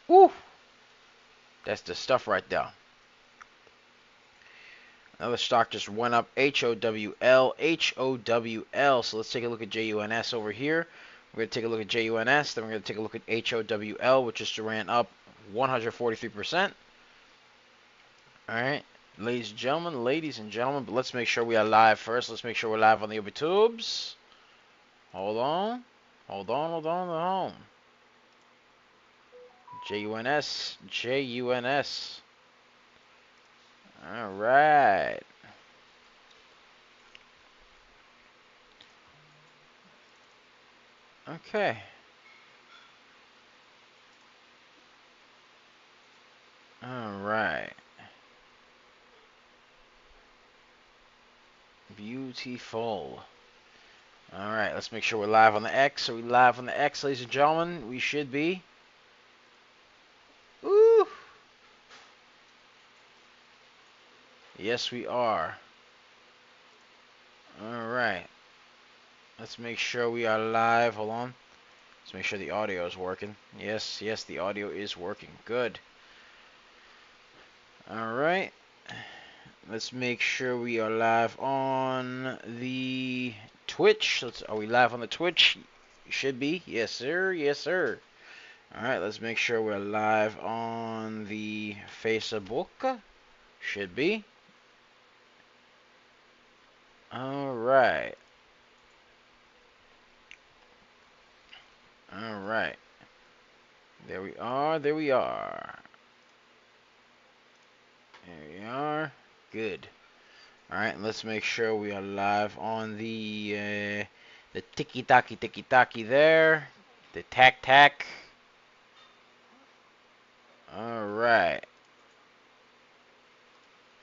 Woo! That's the stuff right there. Another stock just went up. HOWL. HOWL. So let's take a look at JUNS over here. We're going to take a look at JUNS. Then we're going to take a look at HOWL, which just ran up 143%. Alright. Ladies and gentlemen, but let's make sure we are live first. Let's make sure we're live on the YouTubes. Hold on. Hold on. JUNS. Alright. Okay. Alright. Beautiful. Alright, let's make sure we're live on the X. Are we live on the X, ladies and gentlemen? We should be. Ooh. Yes, we are. Alright. Let's make sure we are live. Hold on. Let's make sure the audio is working. Yes, the audio is working. Good. Alright. Let's make sure we are live on the Twitch. Are we live on the Twitch? Should be. Yes, sir. Alright, let's make sure we're live on the Facebook. Should be. Alright. There we are. Good. Alright, let's make sure we are live on the tiki-taki there. The tac. Alright.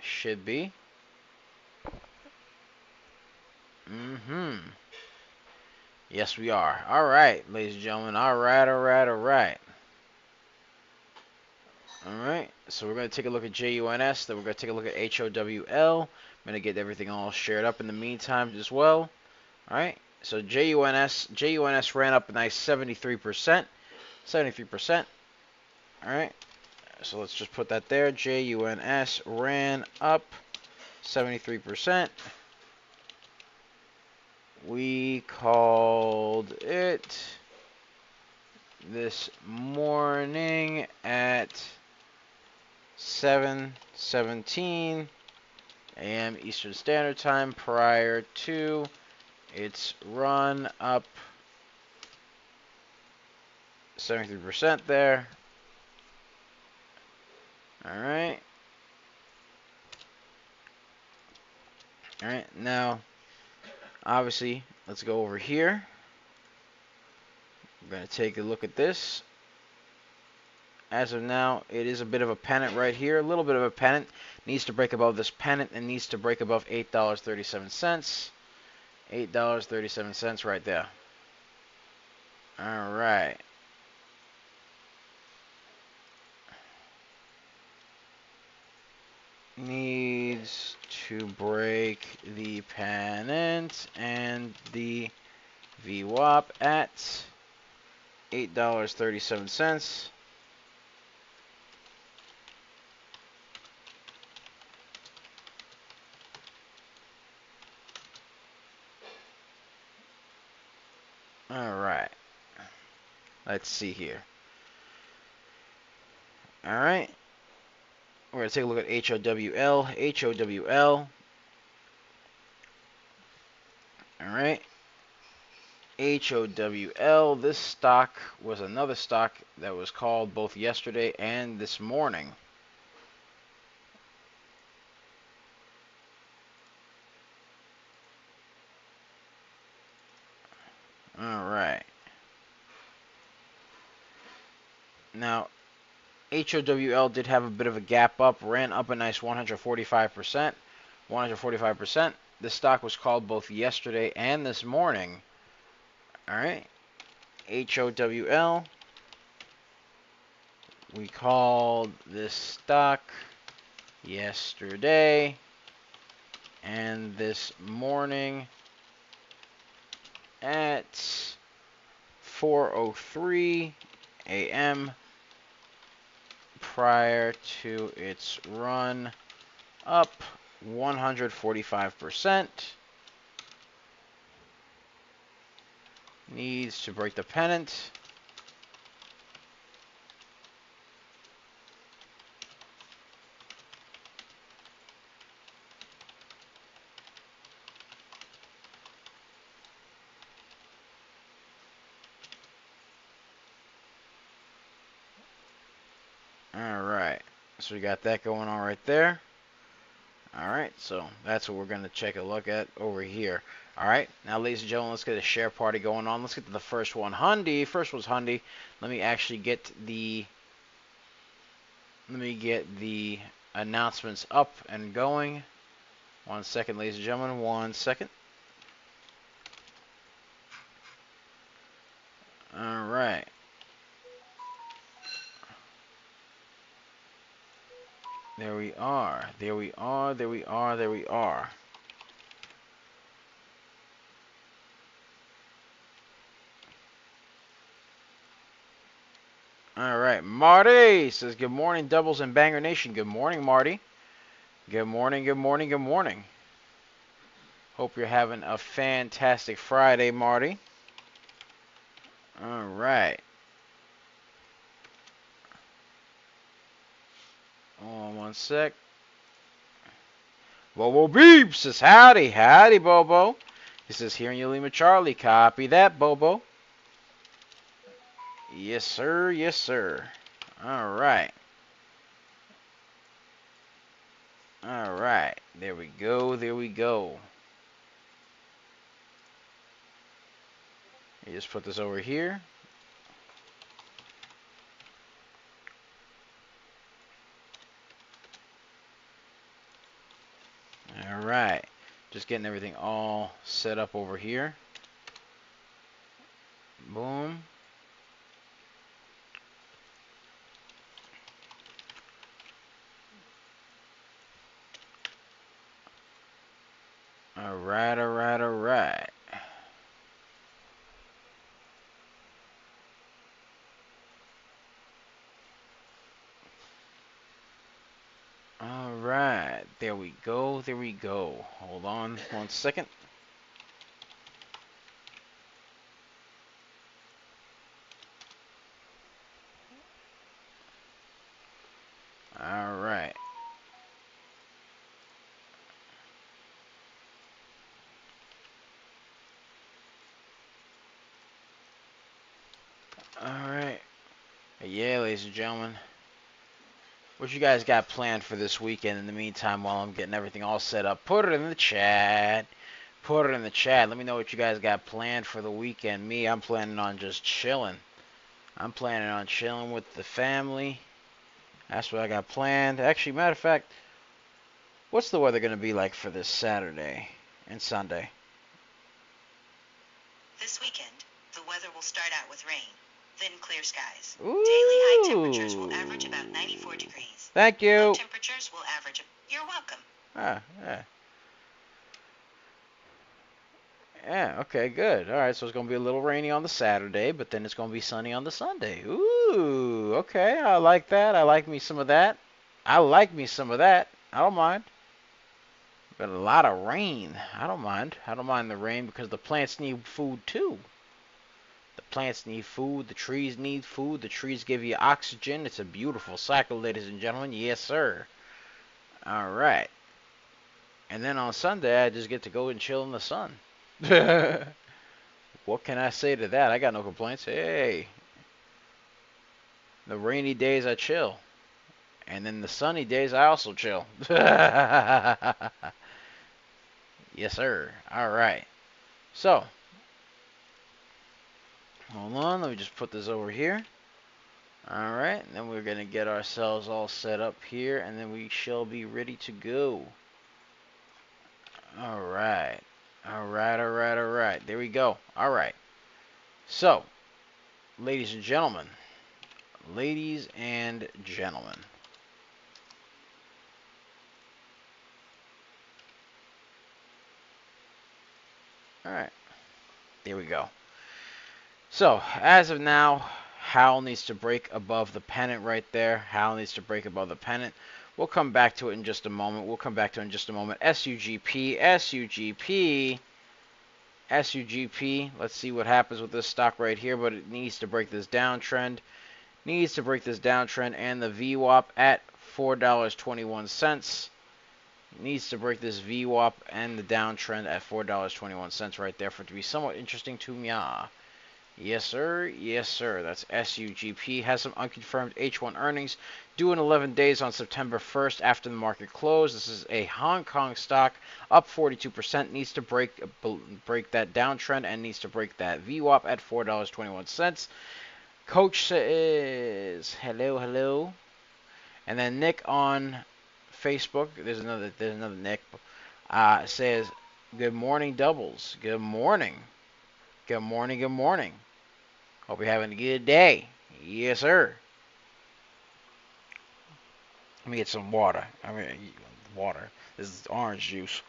Should be. Yes, we are. Alright, ladies and gentlemen. Alright. Alright, so we're going to take a look at JUNS, then we're going to take a look at HOWL. I'm going to get everything all shared up in the meantime as well. Alright, so JUNS ran up a nice 73%. Alright, so let's just put that there. JUNS ran up 73%. We called it this morning at 7:17 a.m. Eastern Standard Time prior to its run up 73% there. Alright, now obviously let's go over here. We're going to take a look at this. As of now, it is a bit of a pennant right here. A little bit of a pennant. Needs to break above this pennant and needs to break above $8.37. $8.37 right there. Alright. Needs to break the pennant and the VWAP at $8.37. Alright. Let's see here. Alright. We're going to take a look at HOWL. Alright. HOWL. This stock was another stock that was called both yesterday and this morning. Alright. Now, HOWL did have a bit of a gap up, ran up a nice 145%. 145%. This stock was called both yesterday and this morning. Alright. HOWL. We called this stock yesterday and this morning at 4:03 a.m. prior to its run up 145%. Needs to break the pennant. Alright, so we got that going on right there. Alright, so that's what we're going to check a look at over here. Alright, now ladies and gentlemen, let's get a share party going on. Let's get to the first one. Hyundai, first one's Hyundai. Let me actually get the announcements up and going. 1 second, ladies and gentlemen, 1 second. Alright. There we are. There we are. There we are. There we are. Alright. Marty says, good morning, Doubles and Banger Nation. Good morning, Marty. Good morning, good morning, good morning. Hope you're having a fantastic Friday, Marty. Alright. Hold on 1 sec. Bobo Beep says, howdy, howdy, Bobo. He says, here in Lima Charlie, copy that, Bobo. Yes, sir, yes, sir. Alright. Alright, there we go, there we go. You just put this over here. Alright, just getting everything all set up over here. Boom. Alright, alright, alright. Alright, there we go, there we go. Hold on 1 second. Alright. Alright. Yeah, ladies and gentlemen. What you guys got planned for this weekend in the meantime while I'm getting everything all set up? Put it in the chat. Put it in the chat. Let me know what you guys got planned for the weekend. Me, I'm planning on just chilling. I'm planning on chilling with the family. That's what I got planned. Actually, matter of fact, what's the weather going to be like for this Saturday and Sunday? This weekend, the weather will start out with rain, then clear skies. Ooh. Daily high temperatures will average about 94 degrees. Thank you. Low temperatures will average... You're welcome. Yeah. Yeah, okay, good. All right, so it's going to be a little rainy on the Saturday, but then it's going to be sunny on the Sunday. Ooh, okay, I like that. I like me some of that. I like me some of that. I don't mind. But a lot of rain. I don't mind. I don't mind the rain because the plants need food too. The plants need food. The trees need food. The trees give you oxygen. It's a beautiful cycle, ladies and gentlemen. Yes, sir. All right. And then on Sunday, I just get to go and chill in the sun. What can I say to that? I got no complaints. Hey. The rainy days, I chill. And then the sunny days, I also chill. Yes, sir. All right. So, hold on. Let me just put this over here. All right. And then we're going to get ourselves all set up here. And then we shall be ready to go. All right. All right, all right, all right. There we go. All right. So, ladies and gentlemen. Ladies and gentlemen. All right. There we go. So, as of now, Howell needs to break above the pennant right there. Howell needs to break above the pennant. We'll come back to it in just a moment. SUGP, SUGP, SUGP. Let's see what happens with this stock right here, but it needs to break this downtrend. And the VWAP at $4.21. Needs to break this VWAP and the downtrend at $4.21 right there for it to be somewhat interesting to me. Yes, sir. Yes, sir. That's SUGP. Has some unconfirmed H1 earnings due in 11 days on September 1st after the market close. This is a Hong Kong stock, up 42%. Needs to break that downtrend and needs to break that VWAP at $4.21. Coach says hello, hello. And then Nick on Facebook, there's another Nick, says, good morning, doubles. Good morning. Good morning, good morning. Hope you're having a good day. Yes, sir. Let me get some water. Water. This is orange juice.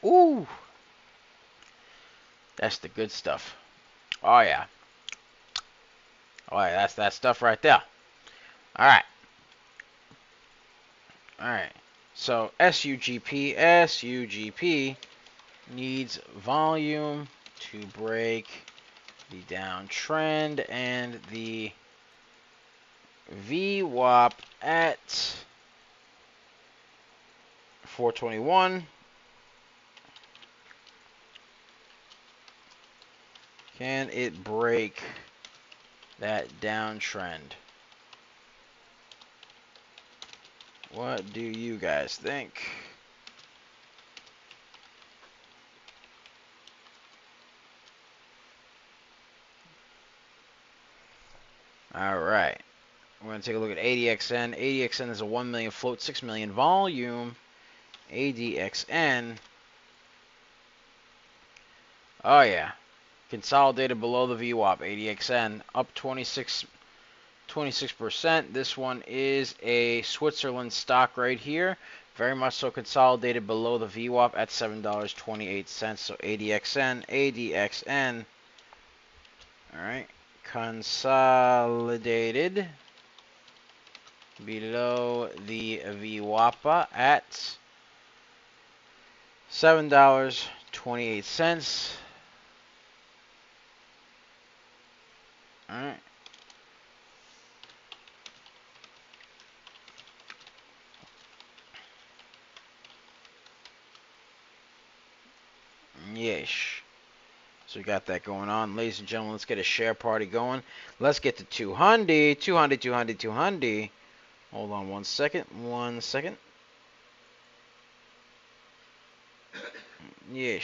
Ooh. That's the good stuff. Oh, yeah. Oh, yeah, that's that stuff right there. All right. All right. So, SUGP needs volume to break the downtrend and the VWAP at 421. Can it break that downtrend? What do you guys think? All right. We're going to take a look at ADXN. ADXN is a 1 million float, 6 million volume. ADXN. Oh, yeah. Consolidated below the VWAP. ADXN up 26%. This one is a Switzerland stock right here. Very much so consolidated below the VWAP at $7.28. So ADXN. All right. Consolidated below the VWAP at $7.28. All right. Yes. So we got that going on. Ladies and gentlemen, let's get a share party going. Let's get to 200. 200. Hold on 1 second. 1 second. Yes.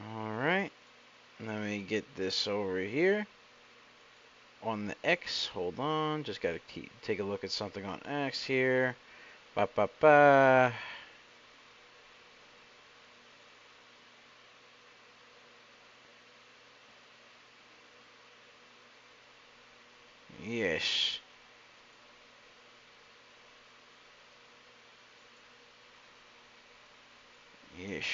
Alright. Let me get this over here. On the X. Hold on. Just got to take a look at something on X here. Ba ba ba. Yes. Yes.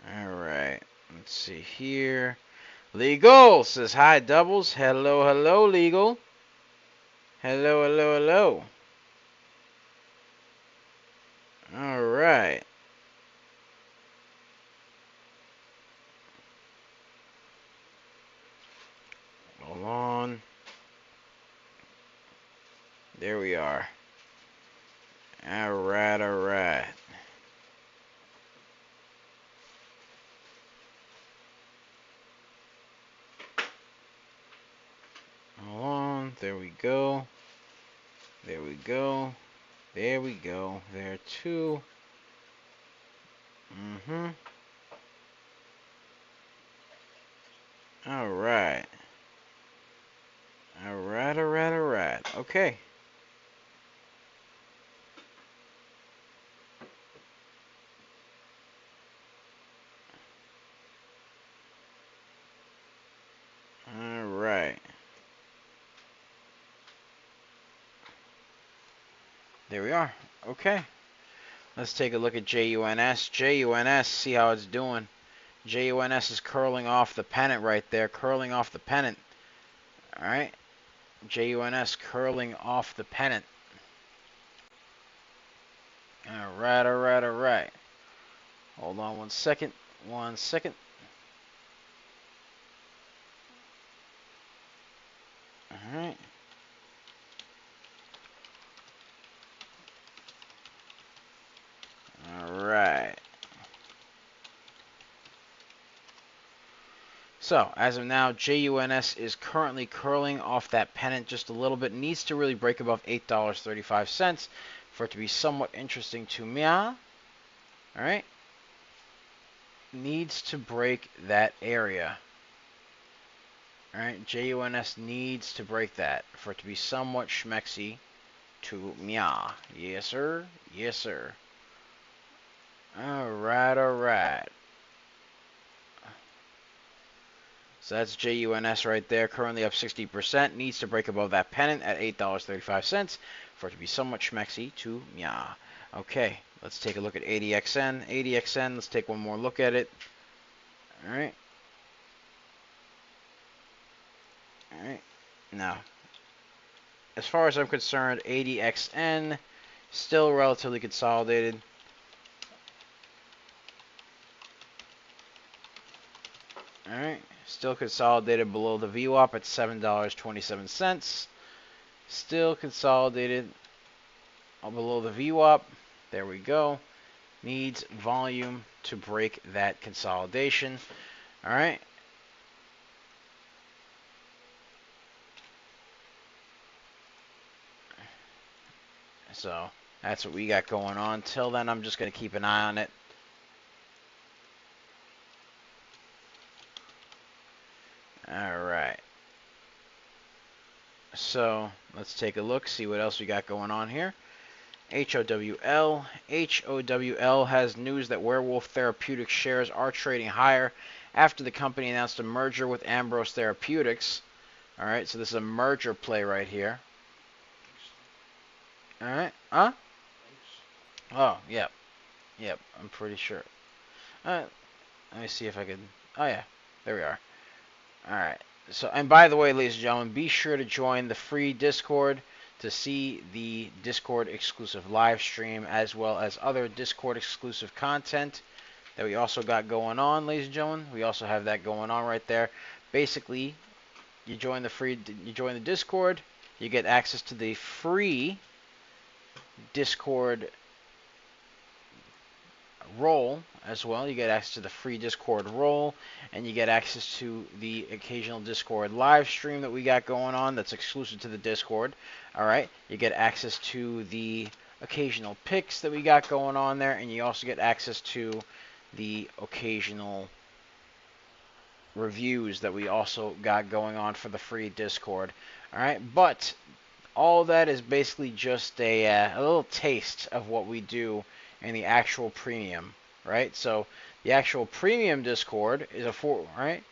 Alright. Let's see here. Legal says hi, doubles. Hello, hello, Legal. Hello, hello, hello. Alright. Hold on. There we are. Alright, alright. Hold on. There we go. There we go. There we go. There too. Alright. Alright. Okay. Alright. There we are. Okay. Let's take a look at JUNS. JUNS, see how it's doing. JUNS is curling off the pennant right there. Curling off the pennant. Alright. JUNS curling off the pennant. Alright, alright, alright. Hold on 1 second. 1 second. Alright. Alright. So, as of now, JUNS is currently curling off that pennant just a little bit. Needs to really break above $8.35 for it to be somewhat interesting to me. Alright. Needs to break that area. Alright, JUNS needs to break that for it to be somewhat schmexy to meow. Yes, sir. Yes, sir. Alright, alright. So that's JUNS right there, currently up 60%. Needs to break above that pennant at $8.35 for it to be somewhat schmexy to meow. Okay, let's take a look at ADXN. ADXN, let's take one more look at it. Alright. Alright. Now, as far as I'm concerned, ADXN still relatively consolidated. Alright, still consolidated below the VWAP at $7.27. Still consolidated below the VWAP. There we go. Needs volume to break that consolidation. Alright. So, that's what we got going on. Till then, I'm just going to keep an eye on it. Alright. So, let's take a look, see what else we got going on here. HOWL. HOWL has news that Werewolf Therapeutics shares are trading higher after the company announced a merger with Ambrose Therapeutics. Alright, so this is a merger play right here. Alright, huh? Oh, yep. Yep, I'm pretty sure. Let me see if I can... Oh, yeah. There we are. Alright. So, and by the way, ladies and gentlemen, be sure to join the free Discord to see the Discord exclusive live stream as well as other Discord exclusive content that we also got going on, ladies and gentlemen. We also have that going on right there. Basically, you join the Discord, you get access to the free Discord role as well. You get access to the free Discord role, and you get access to the occasional Discord live stream that we got going on that's exclusive to the Discord. Alright, you get access to the occasional picks that we got going on there, and you also get access to the occasional reviews that we also got going on for the free Discord. Alright, but all that is basically just a little taste of what we do in the actual premium, right? So the actual premium Discord is right?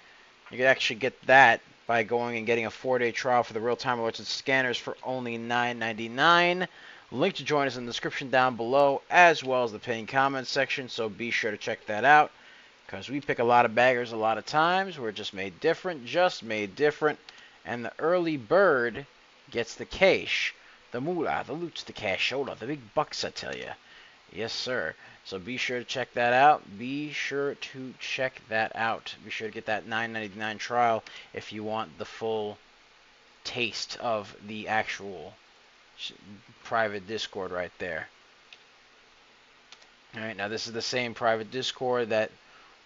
You can actually get that by going and getting a 4-day trial for the real-time alerts and scanners for only $9.99. Link to join us in the description down below, as well as the pinned comments section, so be sure to check that out, because we pick a lot of baggers a lot of times. We're just made different, and the early bird gets the cash, the moolah, the loot, the cashola, the big bucks, I tell you. Yes, sir. So be sure to check that out. Be sure to check that out. Be sure to get that $9.99 trial if you want the full taste of the actual private Discord right there. Alright, now this is the same private Discord that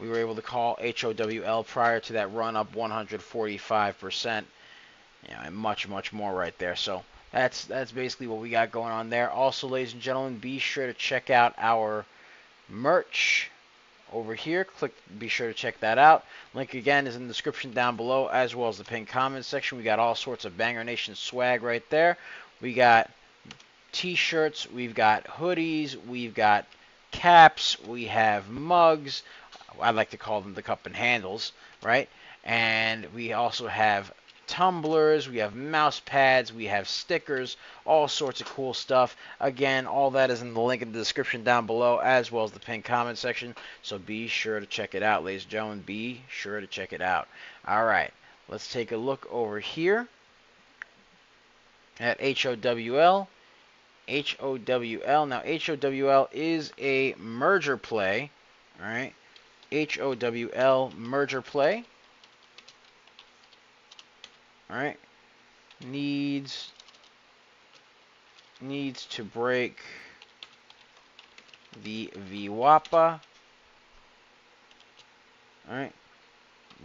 we were able to call HOWL prior to that run up 145%. And much, much more right there. So that's basically what we got going on there. Also, ladies and gentlemen, be sure to check out our merch over here. Be sure to check that out. Link again is in the description down below, as well as the pinned comments section. We got all sorts of Banger Nation swag right there. We got t-shirts, we've got hoodies, we've got caps, we have mugs. I like to call them the cup and handles, right? And we also have tumblers, we have mouse pads, we have stickers, all sorts of cool stuff. Again, all that is in the link in the description down below, as well as the pinned comment section. So be sure to check it out, ladies and gentlemen. Be sure to check it out. All right, let's take a look over here at HOWL. HOWL. Now, HOWL is a merger play. All right, HOWL merger play. All right, needs to break the VWAPA. All right,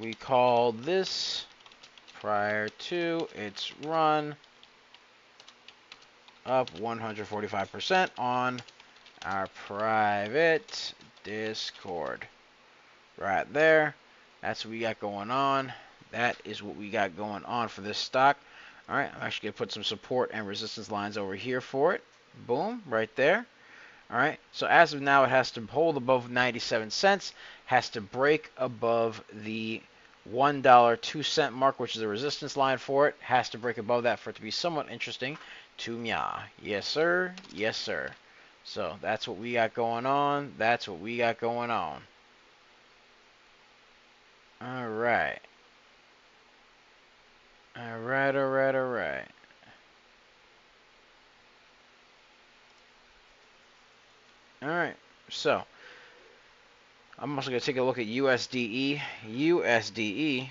we call this prior to its run up 145% on our private Discord. Right there. That's what we got going on. That is what we got going on for this stock. All right, I'm actually going to put some support and resistance lines over here for it. Boom, right there. All right, so as of now, it has to hold above 97 cents, has to break above the $1.02 mark, which is a resistance line for it, has to break above that for it to be somewhat interesting to me. Yes, sir. Yes, sir. So that's what we got going on. That's what we got going on. All right. All right, all right, all right. All right, so I'm also going to take a look at USDE. USDE,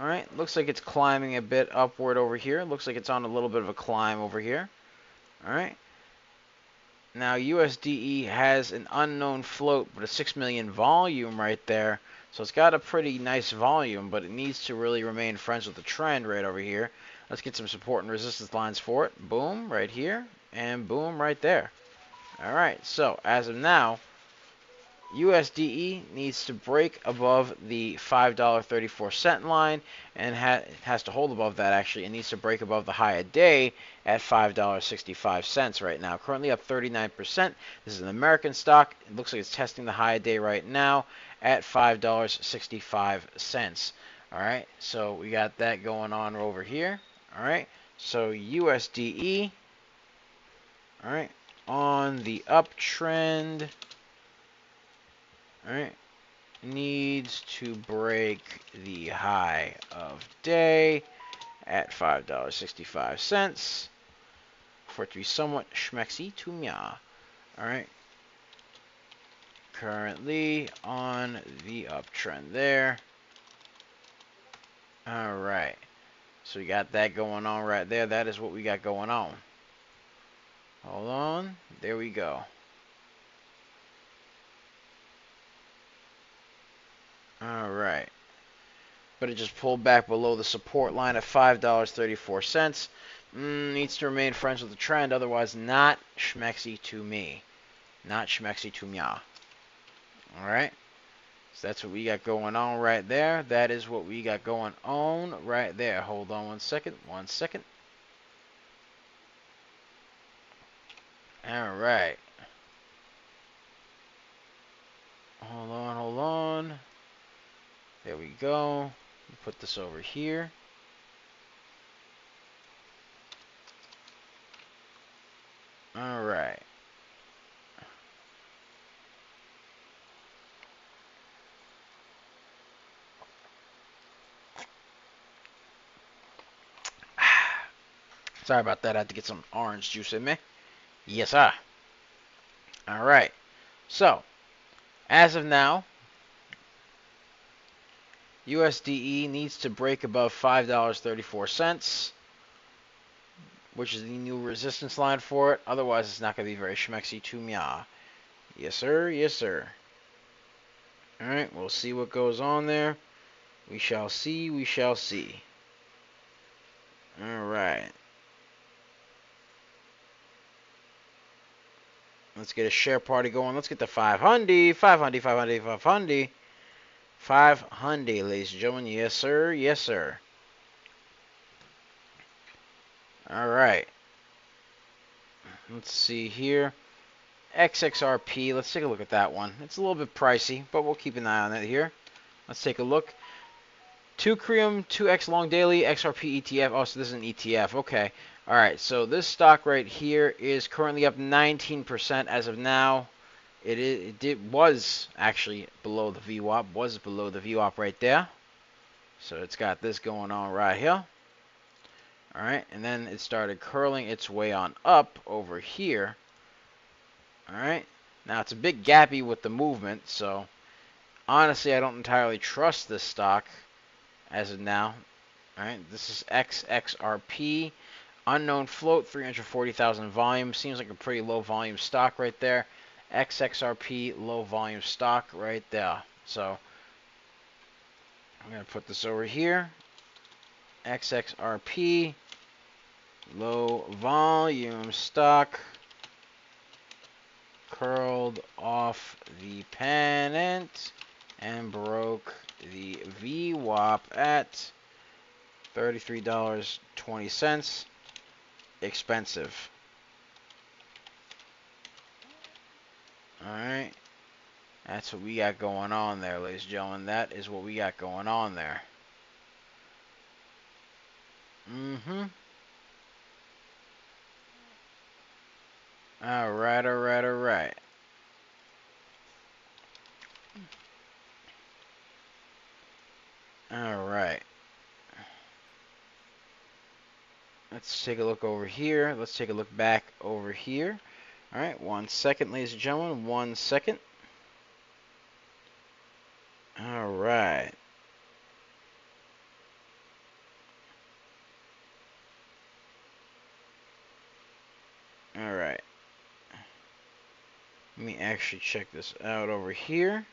all right, looks like it's climbing a bit upward over here. Looks like it's on a little bit of a climb over here. All right. Now, USDE has an unknown float, but a 6 million volume right there. So it's got a pretty nice volume, but it needs to really remain friends with the trend right over here. Let's get some support and resistance lines for it. Boom, right here, and boom, right there. All right, so as of now, USDE needs to break above the $5.34 line and has to hold above that, actually. It needs to break above the high a day at $5.65 right now. Currently up 39%. This is an American stock. It looks like it's testing the high a day right now at $5.65. All right, so we got that going on over here. All right, so USDE, all right, on the uptrend. All right, needs to break the high of day at $5.65 for it to be somewhat schmexy to me. All right, currently on the uptrend there. All right, so we got that going on right there. That is what we got going on. Hold on, there we go. All right, but it just pulled back below the support line at $5.34. Needs to remain friends with the trend, otherwise not schmexy to me. Not schmexy to me. All right, so that's what we got going on right there. That is what we got going on right there. Hold on 1 second. 1 second. All right. Hold on, hold on. There we go. Put this over here. All right. Sorry about that. I had to get some orange juice in me. Yes, sir. All right. So, as of now, USDE needs to break above $5.34, which is the new resistance line for it. Otherwise, it's not going to be very schmexy to me. Yes, sir. Yes, sir. All right. We'll see what goes on there. We shall see. We shall see. All right. Let's get a share party going. Let's get the 500, 500, 500, 500. 500, ladies and gentlemen. Yes, sir. Yes, sir. All right. Let's see here. XXRP. Let's take a look at that one. It's a little bit pricey, but we'll keep an eye on it here. Let's take a look. 2 Creum, 2X long daily, XRP ETF. Oh, so this is an ETF. Okay. All right. So this stock right here is currently up 19% as of now. Was actually below the VWAP. Was below the VWAP right there. So it's got this going on right here. All right. And then it started curling its way on up over here. All right. Now it's a bit gappy with the movement. So honestly, I don't entirely trust this stock as of now. Alright, this is XXRP. Unknown float, 340,000 volume. Seems like a pretty low volume stock right there. XXRP, low volume stock right there. So, I'm going to put this over here. XXRP, low volume stock. Curled off the pennant and broke the VWAP at $33.20. Expensive. Alright. That's what we got going on there, ladies and gentlemen. That is what we got going on there. Alright, alright, alright. Alright. Let's take a look over here. Let's take a look back over here. Alright, 1 second, ladies and gentlemen. 1 second. Alright. Alright. Let me actually check this out over here.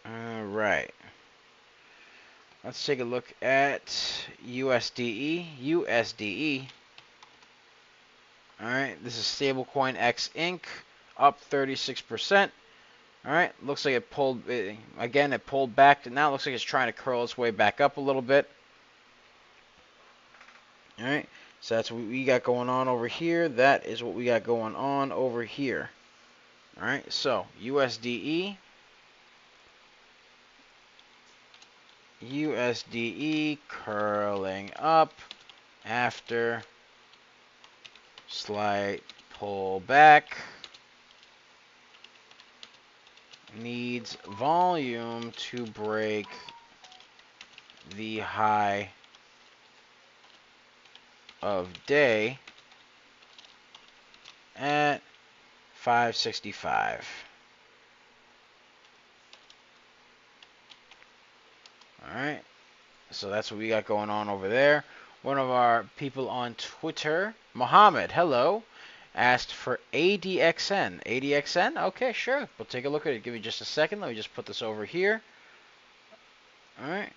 Alright. Let's take a look at USDE. USDE. Alright, this is stablecoin X Inc. Up 36%. Alright, looks like it pulled, again, it pulled back. Now it looks like it's trying to curl its way back up a little bit. Alright, so that's what we got going on over here. That is what we got going on over here. Alright, so USDE. USDE curling up after slight pullback. Needs volume to break the high of day at 565. Alright, so that's what we got going on over there. One of our people on Twitter, Mohammed, hello, asked for ADXN. ADXN? Okay, sure. We'll take a look at it. Give me just a second. Let me just put this over here. Alright.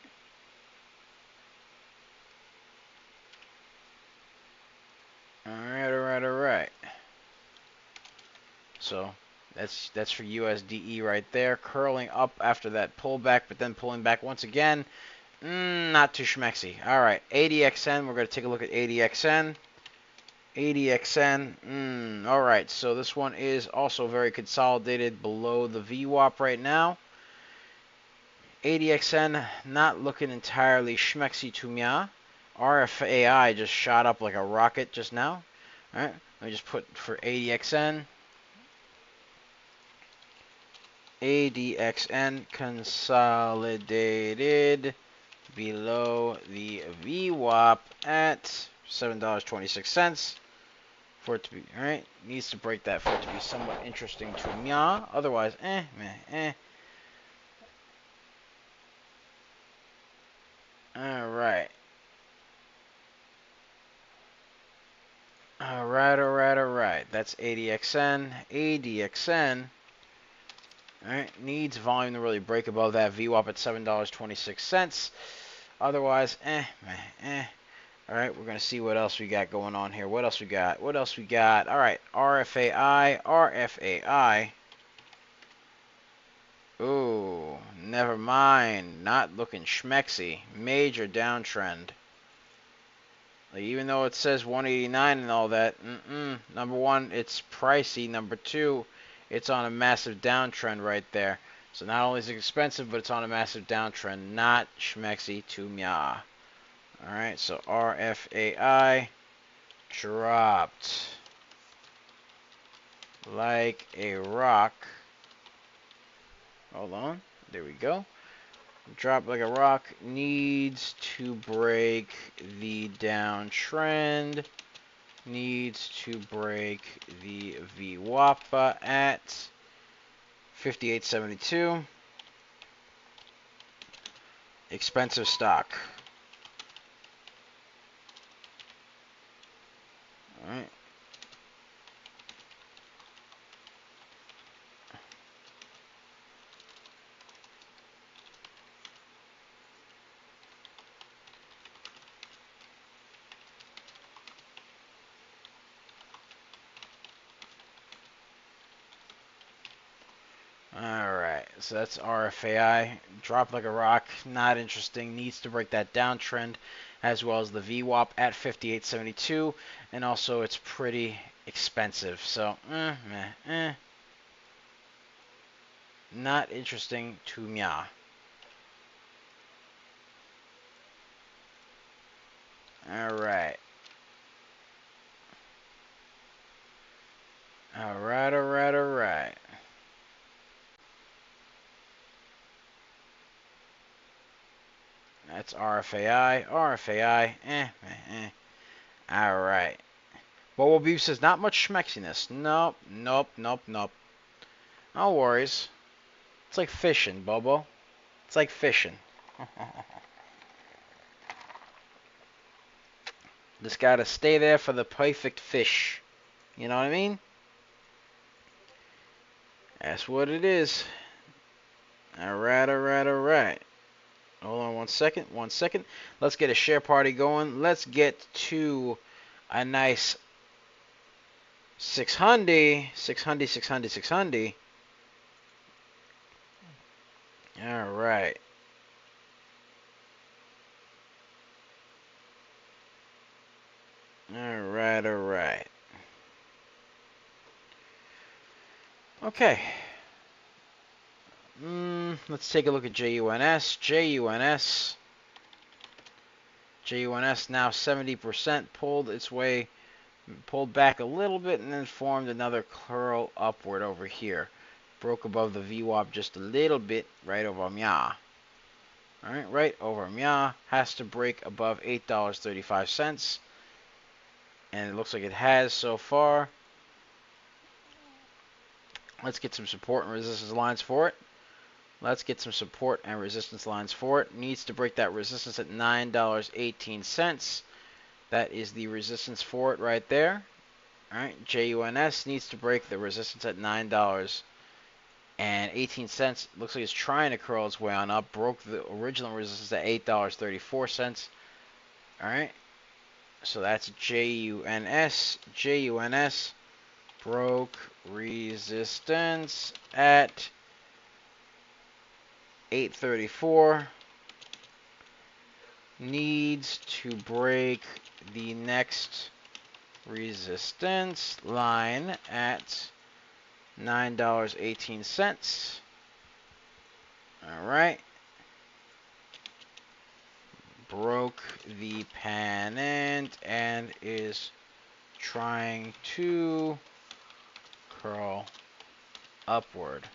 Alright. So that's for USDE right there. Curling up after that pullback, but then pulling back once again. Not too schmexy. Alright, ADXN. We're going to take a look at ADXN. ADXN. Alright, so this one is also very consolidated below the VWAP right now. ADXN not looking entirely schmexy to me. RFAI just shot up like a rocket just now. Alright, let me just put for ADXN. ADXN consolidated below the VWAP at $7.26 for it to be, alright, needs to break that for it to be somewhat interesting to me. Otherwise, Alright. Alright. That's ADXN. ADXN. Alright, needs volume to really break above that VWAP at $7.26. Otherwise, Alright, we're going to see what else we got going on here. What else we got? Alright, RFAI. Ooh, never mind. Not looking schmexy. Major downtrend. Like, even though it says 189 and all that, number one, it's pricey. Number two, it's on a massive downtrend right there. So not only is it expensive, but it's on a massive downtrend. Not schmexy to mya. Alright, so RFAI dropped like a rock. Hold on. There we go. Drop like a rock. Needs to break the downtrend. Needs to break the VWAPA at 58.72. Expensive stock. Alright. Alright, so that's RFAI. Drop like a rock, not interesting. Needs to break that downtrend, as well as the VWAP at 58.72, and also it's pretty expensive. So, not interesting to me. Alright. Alright. That's RFAI, Alright. Bobo Beef says, not much schmexiness. Nope. No worries. It's like fishing, Bobo. It's like fishing. Just gotta stay there for the perfect fish. You know what I mean? That's what it is. Alright. Hold on one second. Let's get a share party going. Let's get to a nice 600. Alright. Alright. Okay. Let's take a look at JUNS. JUNS now 70%, pulled back a little bit, and then formed another curl upward over here. Broke above the VWAP just a little bit, right over MYA. Alright, right over MYA. Has to break above $8.35. And it looks like it has so far. Let's get some support and resistance lines for it. Needs to break that resistance at $9.18. That is the resistance for it right there. Alright, JUNS needs to break the resistance at $9.18. Looks like it's trying to curl its way on up. Broke the original resistance at $8.34. Alright, so that's JUNS. JUNS broke resistance at 834. Needs to break the next resistance line at $9.18. Alright. Broke the pennant and is trying to curl upward.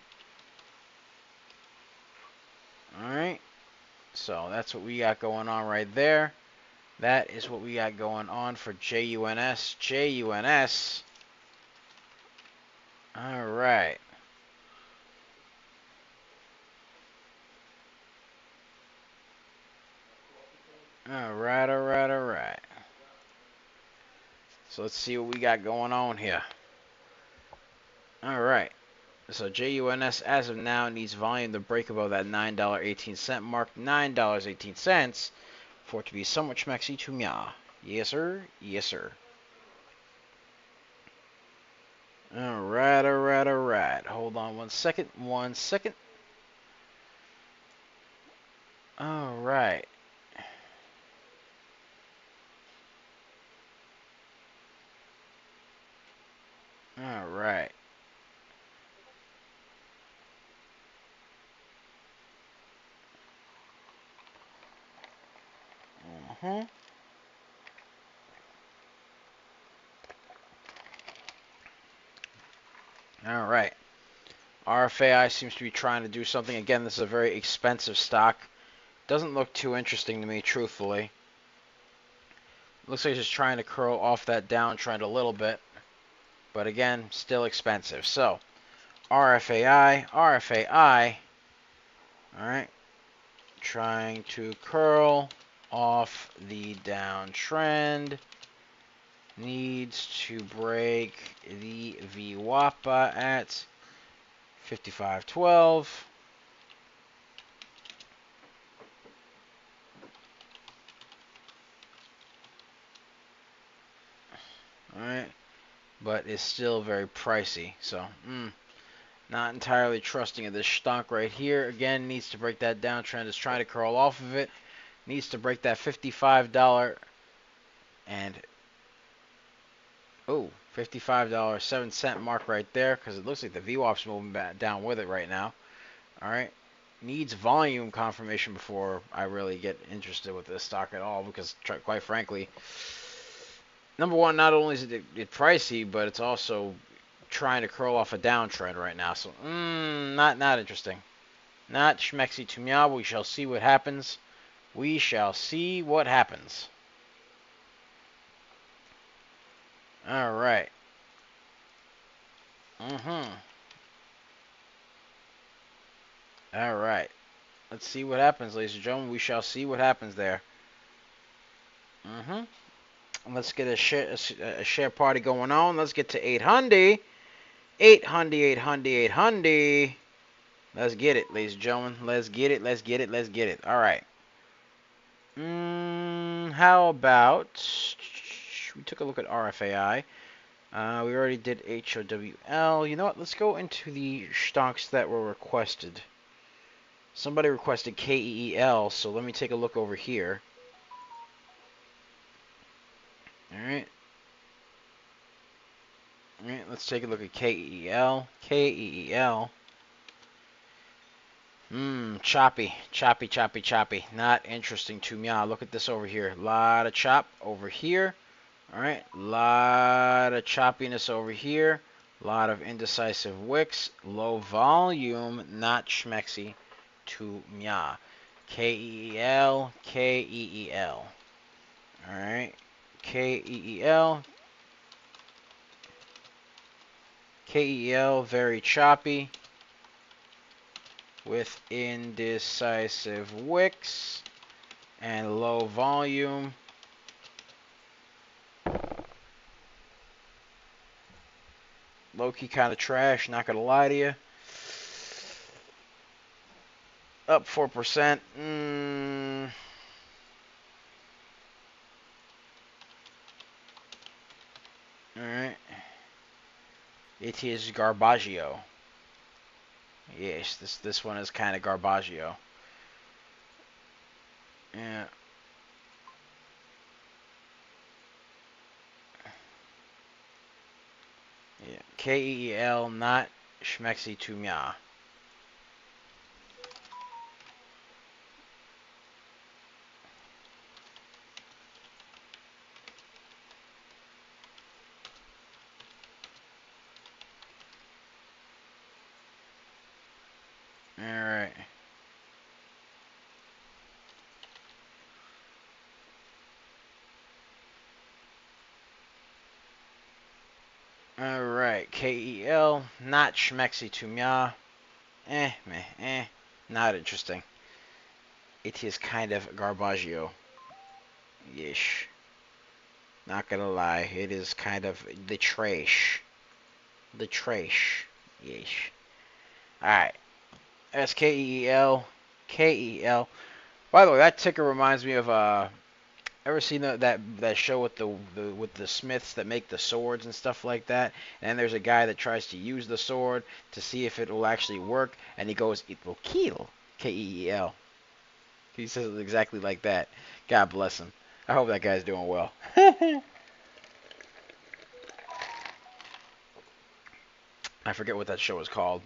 Alright. So that's what we got going on right there. That is what we got going on for JUNS. Alright. Alright. So let's see what we got going on here. Alright. So JUNS as of now needs volume to break above that $9.18 mark. $9.18 for it to be somewhat schmexy to me. Yes, sir. Alright. Hold on one second. Alright. All right. Uh-huh. All right. RFAI seems to be trying to do something. Again, this is a very expensive stock. Doesn't look too interesting to me, truthfully. Looks like it's just trying to curl off that downtrend a little bit. But again, still expensive. So, RFAI, RFAI. All right. Trying to curl off the downtrend. Needs to break the VWAPA at 55.12. Alright, but it's still very pricey. So, not entirely trusting of this stock right here. Again, needs to break that downtrend. Is trying to curl off of it. Needs to break that $55 and $55.07 mark right there, because it looks like the VWAP's moving back down with it right now. All right. Needs volume confirmation before I really get interested with this stock at all, because quite frankly, number one, not only is it pricey, but it's also trying to curl off a downtrend right now. So, not interesting. Not schmexy to meow. We shall see what happens. We shall see what happens. All right. All right. Let's see what happens, ladies and gentlemen. We shall see what happens there. Let's get a share party going on. Let's get to 800. 800, 800, 800. Let's get it, ladies and gentlemen. Let's get it, let's get it, let's get it. All right. How about... We took a look at RFAI. We already did HOWL. You know what? Let's go into the stocks that were requested. Somebody requested KEEL, so let me take a look over here. Alright. Alright, let's take a look at KEEL. KEEL. Choppy. Choppy, choppy, choppy. Not interesting to me. Look at this over here. Lot of chop over here. Alright. Lot of choppiness over here. Lot of indecisive wicks. Low volume. Not schmexy to me. KEEL. KEEL. Alright. KEEL. KEEL. Very choppy, with indecisive wicks and low volume. Low-key kind of trash, not gonna lie to you. Up 4%. Alright. It is Garbaggio. Yes, this one is kind of Garbaggio. Yeah. Yeah. KEEL, not schmexy to me. Alright. Alright. KEL, not schmexy to me. Not interesting. It is kind of Garbaggio. Yeesh. Not gonna lie, it is kind of the trash. The trash. Yeesh. Alright. SKEEL. KEL. By the way, that ticker reminds me of ever seen that show with the smiths that make the swords and stuff like that? And then there's a guy that tries to use the sword to see if it will actually work, and he goes, "It will kill." KEEL. He says it exactly like that. God bless him. I hope that guy's doing well. I forget what that show was called.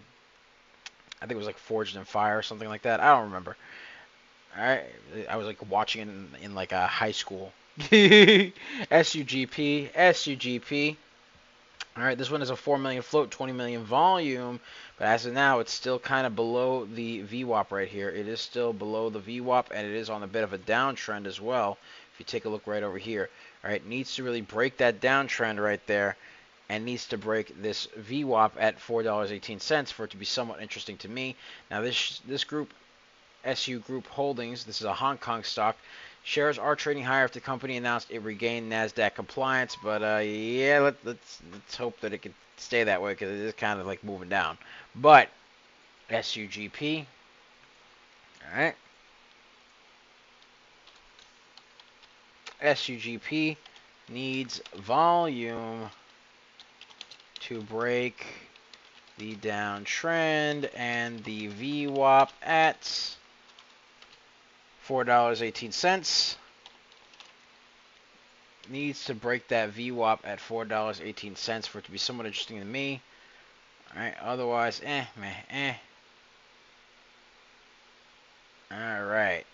I think it was like Forged in Fire or something like that. I don't remember. I I was like watching it in like a high school. SUGP, SUGP. All right, this one is a 4 million float, 20 million volume, but as of now, it's still kind of below the VWAP right here. It is still below the VWAP, and it is on a bit of a downtrend as well. If you take a look right over here, all right, needs to really break that downtrend right there, and needs to break this VWAP at $4.18 for it to be somewhat interesting to me. Now, this group, SU Group Holdings, this is a Hong Kong stock. Shares are trading higher after the company announced it regained Nasdaq compliance, but yeah, let's hope that it can stay that way because it is kind of like moving down. But SUGP, all right, SUGP needs volume to break the downtrend and the VWAP at $4.18. Needs to break that VWAP at $4.18 for it to be somewhat interesting to me. Alright, otherwise, meh, Alright.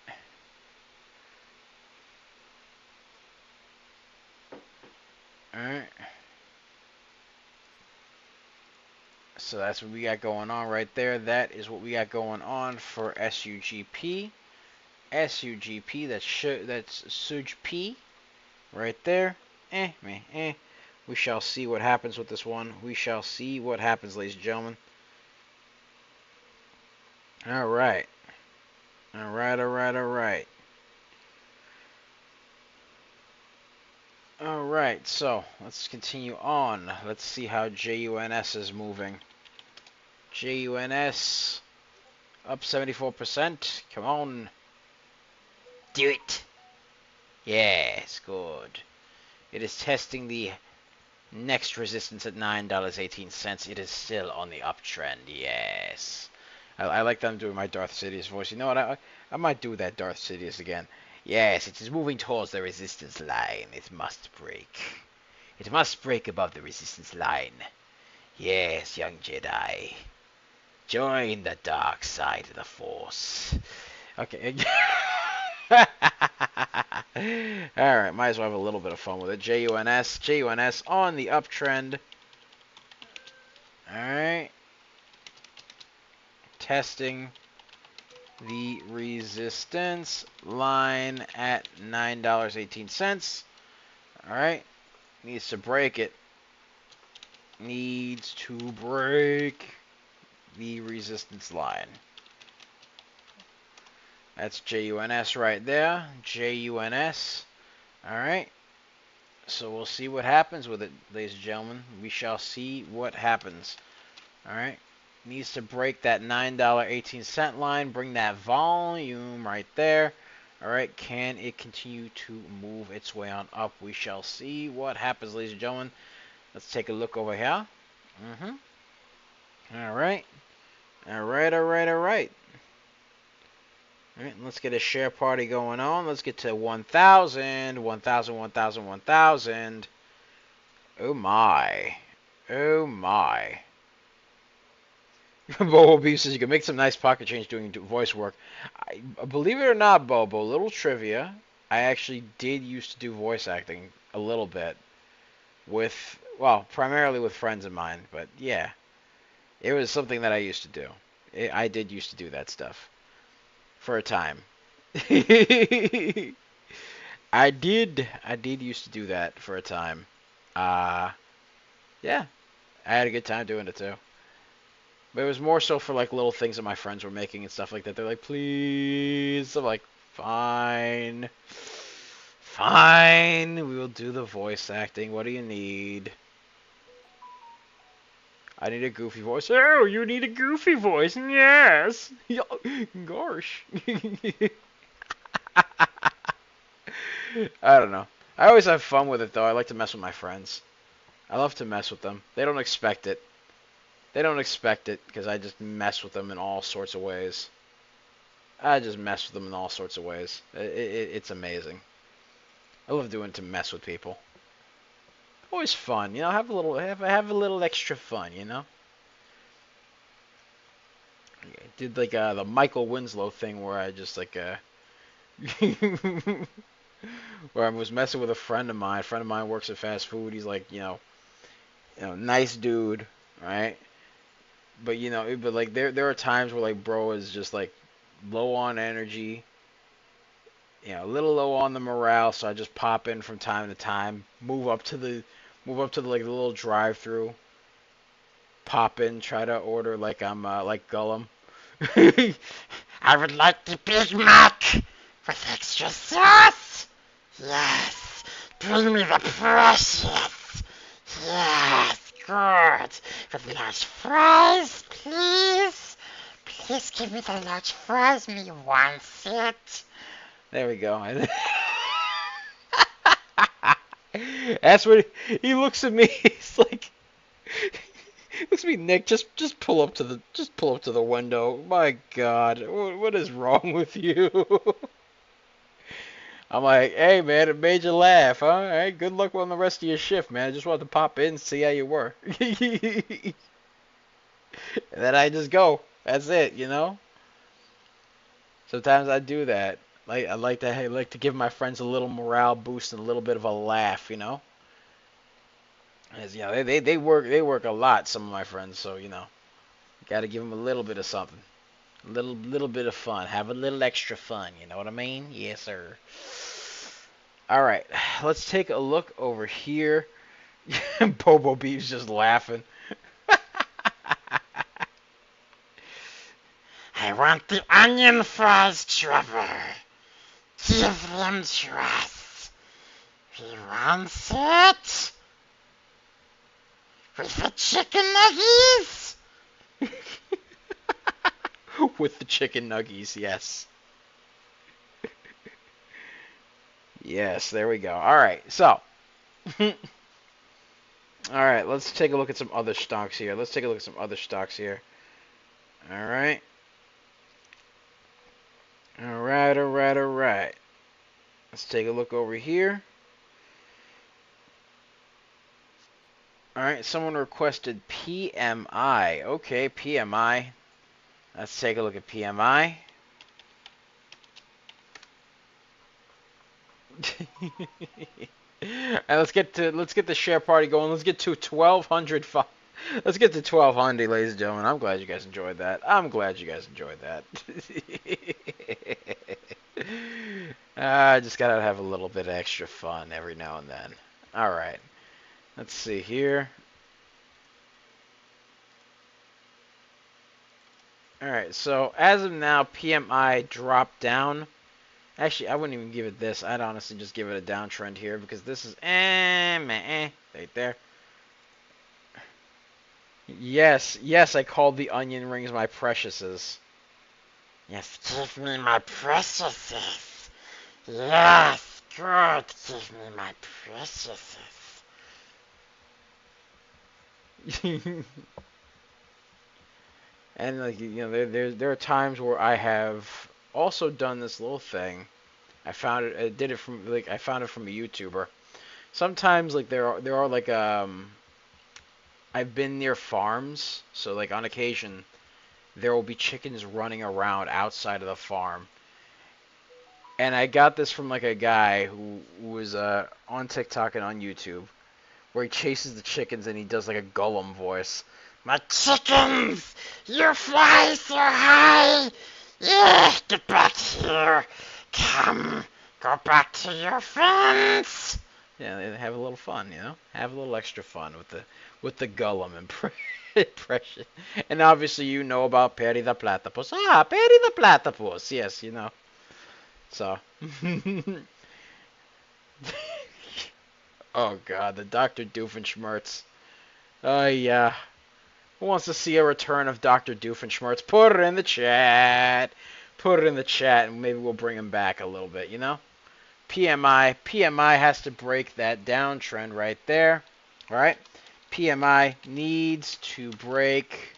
Alright. So that's what we got going on right there. That is what we got going on for SUGP. SUGP, that's SUGP right there. Meh. We shall see what happens with this one. We shall see what happens, ladies and gentlemen. Alright. Alright. Alright, so let's continue on. Let's see how JUNS is moving. JUNS up 74%. Come on. Do it. Yes, good. It is testing the next resistance at $9.18. It is still on the uptrend. Yes. I like that I'm doing my Darth Sidious voice. You know what? I might do that Darth Sidious again. Yes, it is moving towards the resistance line. It must break. It must break above the resistance line. Yes, young Jedi. Join the dark side of the Force. Okay. Alright, might as well have a little bit of fun with it. JUNS on the uptrend. Alright. Testing the resistance line at $9.18. Alright. Needs to break it. Needs to break the resistance line. That's JUNS right there. JUNS. Alright. So we'll see what happens with it, ladies and gentlemen. We shall see what happens. Alright. Needs to break that $9.18 line. Bring that volume right there. Alright. Can it continue to move its way on up? We shall see what happens, ladies and gentlemen. Let's take a look over here. Alright. Alright. Alright, let's get a share party going on. Let's get to 1,000. Oh my. Bobo Beef says you can make some nice pocket change doing voice work. Believe it or not, Bobo, little trivia. I actually did used to do voice acting a little bit with, well, primarily with friends of mine. But yeah, it was something that I used to do. I did used to do that stuff. For a time. I did used to do that for a time. Yeah. I had a good time doing it too. But it was more so for like little things that my friends were making and stuff like that. They're like, please. I'm like, fine. Fine. We will do the voice acting. What do you need? I need a goofy voice. Oh, you need a goofy voice. Yes. Gosh. I don't know. I always have fun with it, though. I like to mess with my friends. I love to mess with them. They don't expect it. They don't expect it because I just mess with them in all sorts of ways. It's amazing. I love doing it to mess with people. Always fun, you know. Have a little extra fun, you know. Did like the Michael Winslow thing where I just like where I was messing with a friend of mine. A friend of mine works at fast food. He's like, nice dude, right? But but like there are times where like bro is just like low on energy, a little low on the morale. So I just pop in from time to time, move up to the like the little drive-through, pop in, try to order like I'm like Gollum. I would like the Big Mac with extra sauce. Yes, bring me the precious. Yes, good. With large fries, please. Please give me the large fries. Me wants it. There we go. That's what he looks at me. He's like, looks at me, Nick. Just pull up to the window. My God, what is wrong with you? I'm like, hey man, it made you laugh, huh? All right, good luck on the rest of your shift, man. I just wanted to pop in and see how you were. And then I just go. That's it. Sometimes I do that. Like I like to give my friends a little morale boost and a little bit of a laugh. As they work a lot. Some of my friends, so got to give them a little bit of something, a little bit of fun. Have a little extra fun. You know what I mean? Yes, sir. All right, let's take a look over here. Bobo Beef's just laughing. I want the onion fries, Trevor. Give them to us. He wants it. With the chicken nuggies. With the chicken nuggies, yes. Yes, there we go. All right, so. All right, let's take a look at some other stocks here. All right. All right. Let's take a look over here. All right, someone requested PMI. Okay, PMI. Let's take a look at PMI. And let's get the share party going. Let's get to 1,200. Let's get to 1,200, ladies and gentlemen. I'm glad you guys enjoyed that. I just gotta have a little bit of extra fun every now and then. All right. Let's see here. All right. So as of now, PMI dropped down. Actually, I wouldn't even give it this. I'd honestly just give it a downtrend here because this is right there. Yes, I called the onion rings my preciouses. Yes, give me my preciouses. Yes, good, give me my preciouses. And like there are times where I have also done this little thing. I found it. I found it from a YouTuber. Sometimes like there are like I've been near farms, so like on occasion there will be chickens running around outside of the farm. And I got this from like a guy who was on TikTok and on YouTube, where he chases the chickens and he does like a Gollum voice. My chickens! You fly so high! Yeah, get back here! Come, go back to your friends! Yeah, they have a little fun, have a little extra fun with the Gollum impression. And obviously you know about Perry the Platypus. Perry the Platypus! Yes, So. Oh god, the Dr. Doofenshmirtz. Yeah. Who wants to see a return of Dr. Doofenshmirtz? Put it in the chat. And maybe we'll bring him back a little bit, PMI has to break that downtrend right there. All right? PMI needs to break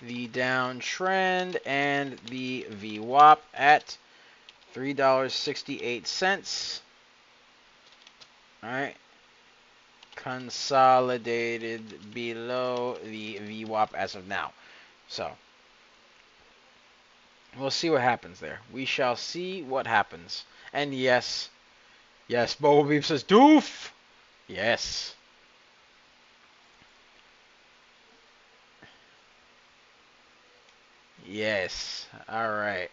the downtrend and the VWAP at $3.68. All right. consolidated below the VWAP as of now. So we'll see what happens there. We shall see what happens. And yes, yes, Bobo Beep says doof. Yes. Yes. All right.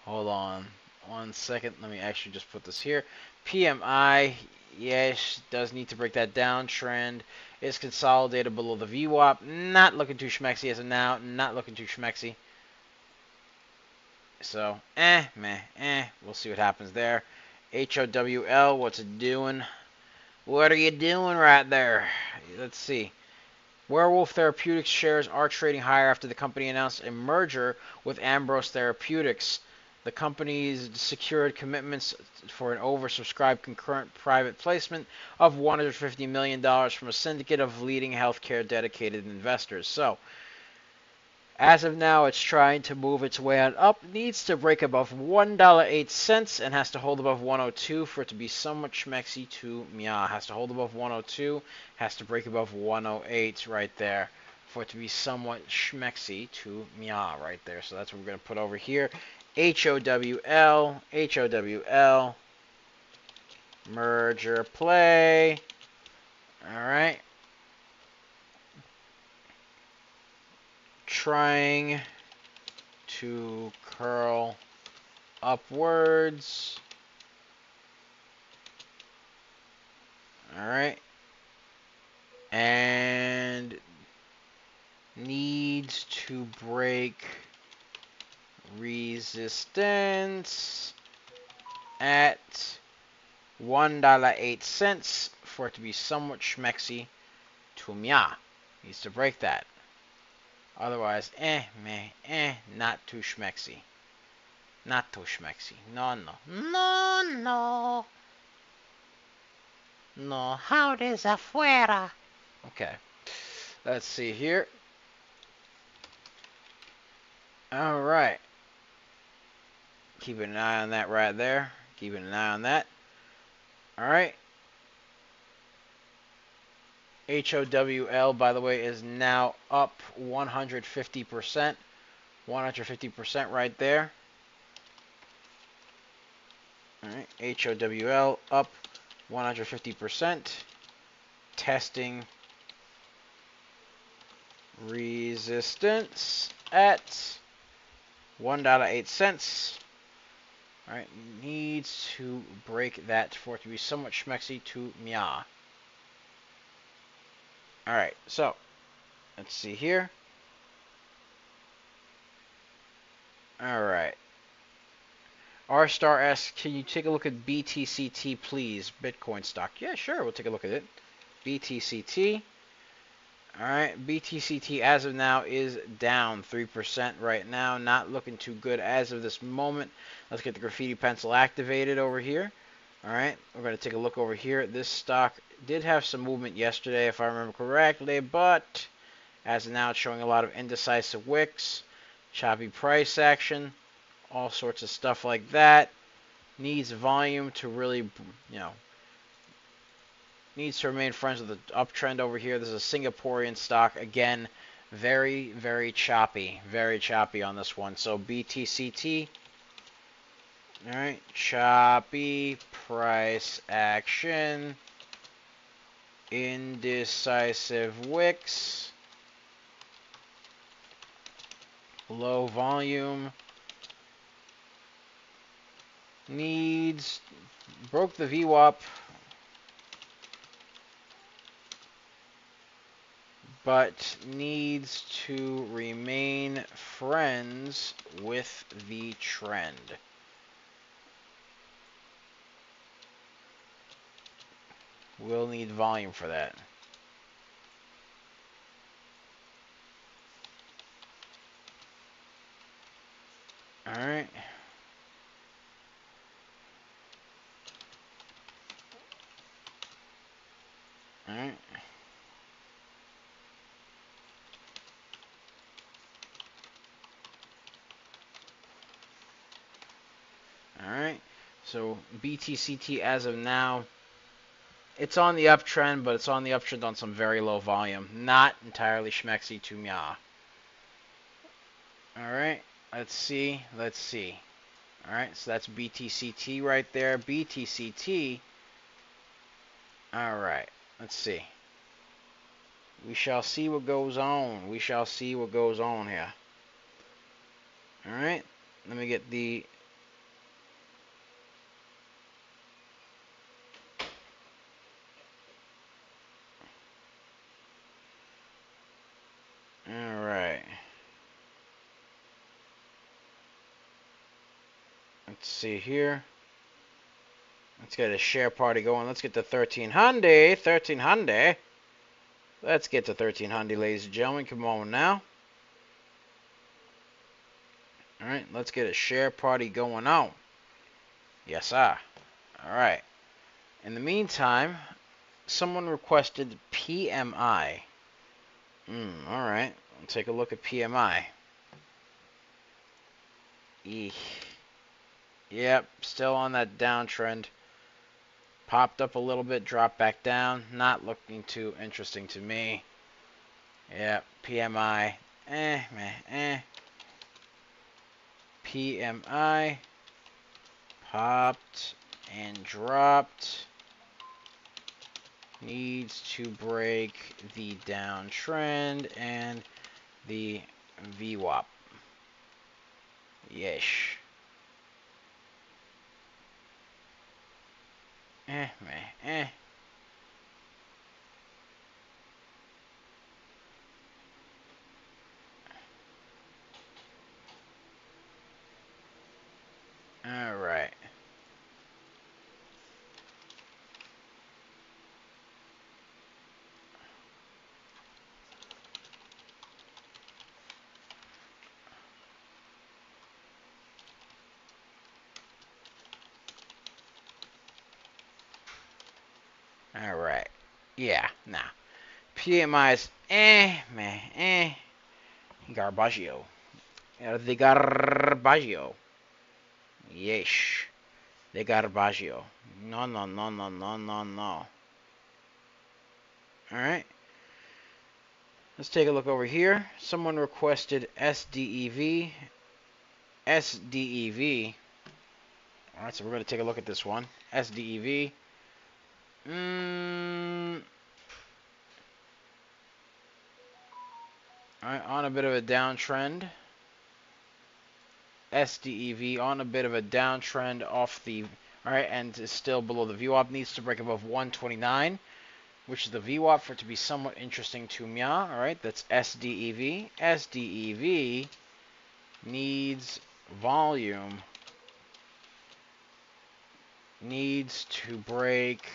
Hold on 1 second. Let me actually just put this here. PMI, yes, does need to break that downtrend. Is consolidated below the VWAP. Not looking too schmexy as of now. Not looking too schmexy. So, meh. We'll see what happens there. HOWL, what's it doing? What are you doing right there? Let's see. Werewolf Therapeutics shares are trading higher after the company announced a merger with Ambrose Therapeutics. The company's secured commitments for an oversubscribed concurrent private placement of $150 million from a syndicate of leading healthcare dedicated investors. So, as of now, it's trying to move its way on up. Needs to break above $1.08 and has to hold above 102 for it to be somewhat schmexy to meow. Has to hold above 102, has to break above 108 right there for it to be somewhat schmexy to meow right there. So that's what we're going to put over here. HOWL, merger play. All right. Trying to curl upwards. All right. And needs to break resistance at $1.08 for it to be somewhat schmexy to meow. Needs to break that. Otherwise, not too schmexy. Not too schmexy. No. No, how is afuera? Okay. Let's see here. Alright. Keeping an eye on that right there. Keeping an eye on that. Alright. HOWL, by the way, is now up 150%. 150% right there. Alright. HOWL up 150%. Testing resistance at $1.08. Alright, needs to break that for it to be somewhat schmexy to meow. Alright, so let's see here. Alright. R Star asks, can you take a look at BTCT, please? Bitcoin stock. Yeah, sure, we'll take a look at it. BTCT. Alright, BTCT as of now is down 3% right now. Not looking too good as of this moment. Let's get the graffiti pencil activated over here. Alright, we're going to take a look over here. This stock did have some movement yesterday, if I remember correctly, but as of now, it's showing a lot of indecisive wicks, choppy price action, all sorts of stuff like that. Needs volume to really, needs to remain friends with the uptrend over here. This is a Singaporean stock. Again, very, very choppy. Very choppy on this one. So BTCT. Alright. Choppy price action. Indecisive wicks. Low volume. Broke the VWAP. But needs to remain friends with the trend. We'll need volume for that. Alright. Alright. Alright, so BTCT as of now It's on the uptrend, but it's on the uptrend on some very low volume. Not entirely schmexy to me. Alright, let's see. Alright, so that's BTCT right there. BTCT. Alright, let's see. We shall see what goes on. We shall see what goes on here. Alright, let me get the... Alright. Let's see here. Let's get a share party going. Let's get to 1300. 1300. Let's get to 1300, ladies and gentlemen. Come on now. Alright, let's get a share party going on. Yes, sir. Alright. In the meantime, someone requested PMI. Alright. Let's take a look at PMI. Eek. Yep, still on that downtrend. Popped up a little bit, dropped back down. Not looking too interesting to me. Yep, PMI. PMI. Popped and dropped. Needs to break the downtrend and the VWAP. Yes. Alright. Alright. Yeah, nah. PMI is Garbaggio. The Garbaggio. Yes. The Garbaggio. No. Alright. Let's take a look over here. Someone requested SDEV. SDEV. Alright, so we're going to take a look at this one. SDEV. Alright, on a bit of a downtrend. SDEV on a bit of a downtrend off the... Alright, and is still below the VWAP. Needs to break above 129, which is the VWAP for it to be somewhat interesting to me. Alright, that's SDEV. SDEV needs volume. Needs to break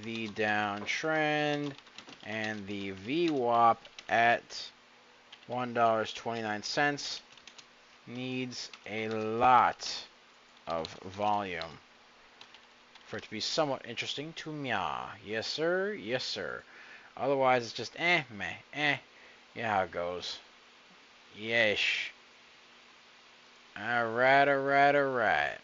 the downtrend and the VWAP at $1.29. Needs a lot of volume for it to be somewhat interesting to me. Yes, sir. Yes, sir. Otherwise, it's just Yeah, how it goes. Yes. Alright. Alright.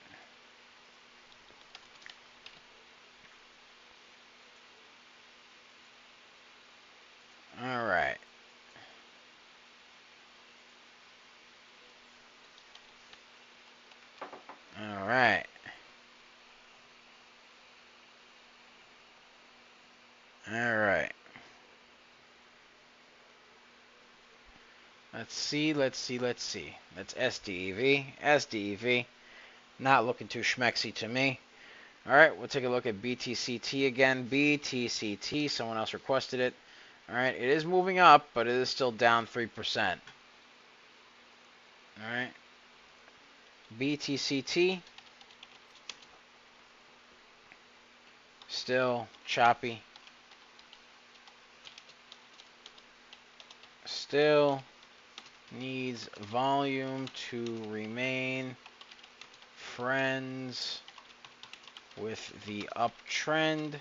Let's see. That's SDEV. SDEV. Not looking too schmexy to me. Alright, we'll take a look at BTCT again. BTCT, someone else requested it. Alright, it is moving up, but it is still down 3%. Alright. BTCT. Still choppy. Still needs volume to remain friends with the uptrend.